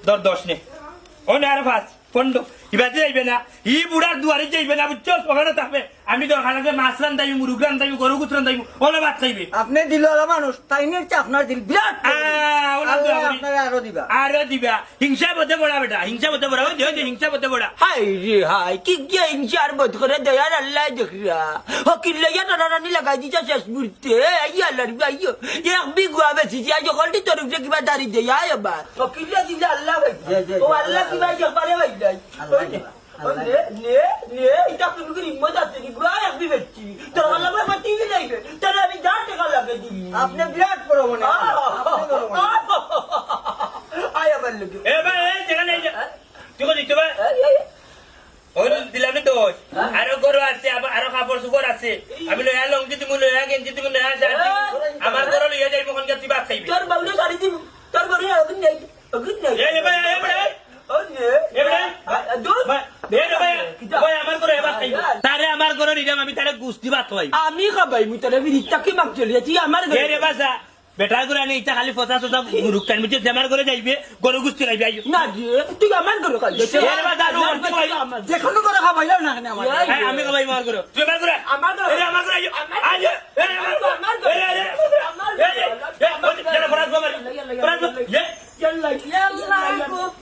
10 নে ও না আর 5 15 ইবাতে যাইবে না ই বুড়ার দুয়ারে যাইবে না বুঝছো ওখানে থাকবে আমি দরকার লাগবে মাছ রান্দাইবো মুরগ রান্দাইবো গরু কুত রান্দাইবো ওলা ভাত খাইবে আপনি দিল মানুষ তাই নিয়ে আপনার দিল বিরাট আপনার আরো দিবা হিংসা বদে বড়া বেটা হিংসা বদে বড়া ওই যে হিংসা বদে বড়া হাই রে হাই কি গিয়ে ইনশার বোধ করে দয়ার আল্লাহ দেখরা ও কিল্লে ইয়া টানানি লাগাই দিছা শেষ মুহূর্তে ইয়া আল্লাহর ভাইও এক বিঘা বেশি যা যখন তোর উপরে কিবা দাঁড়ি দেয়া এবার ও কিল্লে দিলে আল্লাহ ভাই ও আল্লাহ কিবা জবারে ভাই নাই নে নে নে এটা তুমি কি হিম্মত আছে কি গুয়া এক বিবেচি তোর আল্লাহ ভাই টিভি যাইবে তাহলে আমি যা টাকা লাগে দিই আপনি বিরাট বড় মনে আয় আমার লোক এ ভাই এই যেখানে তুই কই দিতে ভাই ওই দিলাম তো আরো গরু আছে আরো কাপড় সুপড় আছে আমি লয়া লঙ্গি তুমি লয়া গেঞ্জি তুমি লয়া শাড়ি আমার গরু লইয়া যাইবো কোন তুই ভাত খাইবি তোর বাবুরে শাড়ি দিব তোর গরু অগুন নাই এই ভাই এই ভাই ও নে এই ভাই দূর ভাই আমার গরু এবার খাইবো তারে আমার গরু নিলাম আমি তারে গুস্তি ভাত খাই আমি খাবাই মুই তোরে বিরিটা কি মাগ চলিয়াছি আমার এ রে বাসা বেটার করে আনি ইটা খালি ফসা ফসা রুক টাইম মিটে আমার করে যাইবে গরু গুস্তি খাইবে আইও না রে তুই আমার গরু খাই এ রে বাসা যেখানে করে খাবাইলাম না আমার আমি খাবাই আমার গরু তুই আমার গরু আমার গরু এ আমার গরু আইও আইও এ আমার গরু আমার গরু এ রে আমার এ রে এ ফরাজ বাবা ফরাজ এ চল লাগি আল্লাহ